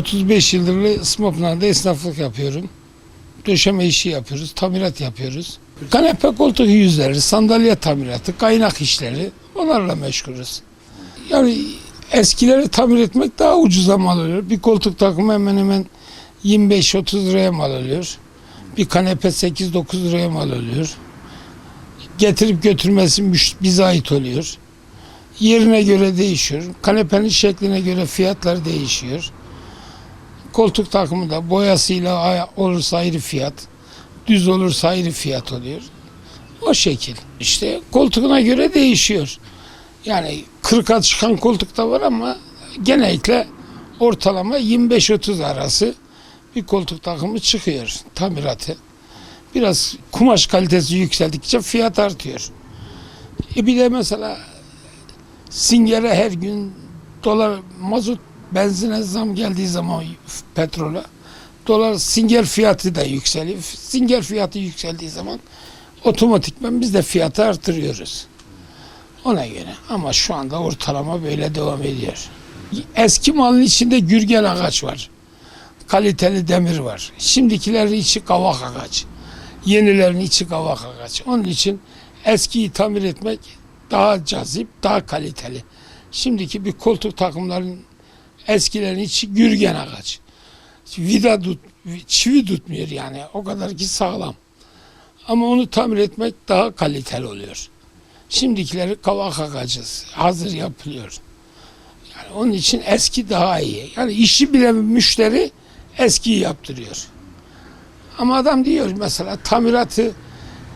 35 yıldır İsmapınar'da esnaflık yapıyorum. Döşeme işi yapıyoruz, tamirat yapıyoruz. Kanepe koltuk yüzleri, sandalye tamiratı, kaynak işleri, onlarla meşgulüz. Yani eskileri tamir etmek daha ucuza mal oluyor. Bir koltuk takımı hemen hemen 25-30 liraya mal oluyor. Bir kanepe 8-9 liraya mal oluyor. Getirip götürmesi bize ait oluyor. Yerine göre değişiyor. Kanepenin şekline göre fiyatlar değişiyor. Koltuk takımı da boyasıyla olursa ayrı fiyat, düz olursa ayrı fiyat oluyor. O şekil. İşte koltuğuna göre değişiyor. Yani 40'a çıkan koltuk da var ama genellikle ortalama 25-30 arası bir koltuk takımı çıkıyor tamiratı. Biraz kumaş kalitesi yükseldikçe fiyat artıyor. Bir de mesela Singer'e her gün dolar, mazot, benzine zam geldiği zaman petrola, dolar Singer fiyatı da yükseliyor. Singer fiyatı yükseldiği zaman otomatikman biz de fiyatı artırıyoruz. Ona göre. Ama şu anda ortalama böyle devam ediyor. Eski malın içinde gürgen ağaç var. Kaliteli demir var. Şimdikilerin içi kavak ağaç. Yenilerin içi kavak ağaç. Onun için eskiyi tamir etmek daha cazip, daha kaliteli. Şimdiki bir koltuk takımların eskilerin içi gürgen ağaç. Çivi tutmuyor yani. O kadar ki sağlam. Ama onu tamir etmek daha kaliteli oluyor. Şimdikileri kavak ağacı hazır yapılıyor. Yani onun için eski daha iyi. Yani işi bilen müşteri eskiyi yaptırıyor. Ama adam diyor mesela tamiratı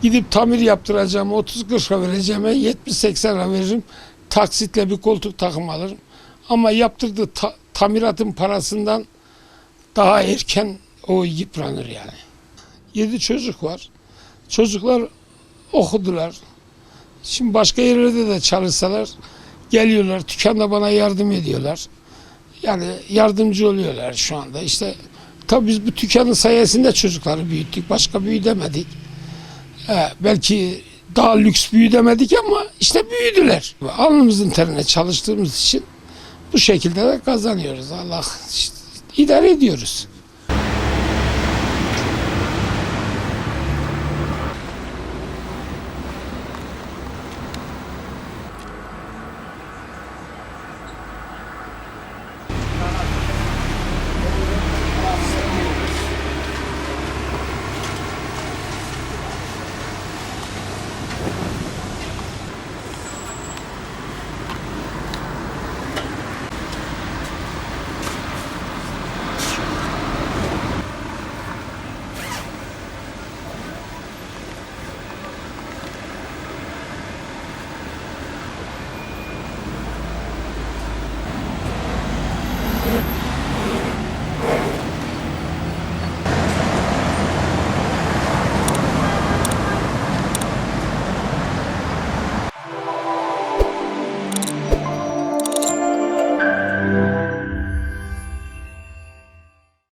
gidip tamir yaptıracağım 30-40 lira vereceğim 70-80 lira veririm. Taksitle bir koltuk takım alırım. Ama yaptırdığı tamiratın parasından daha erken o yıpranır yani. 7 çocuk var. Çocuklar okudular. Şimdi başka yerlerde de çalışsalar geliyorlar, dükkanda bana yardım ediyorlar. Yani yardımcı oluyorlar şu anda. İşte tabii biz bu dükkanın sayesinde çocukları büyüttük. Başka büyüdemedik. Belki daha lüks büyüdemedik ama işte büyüdüler. Alnımızın terine çalıştığımız için bu şekilde de kazanıyoruz. Allah işte, idare ediyoruz.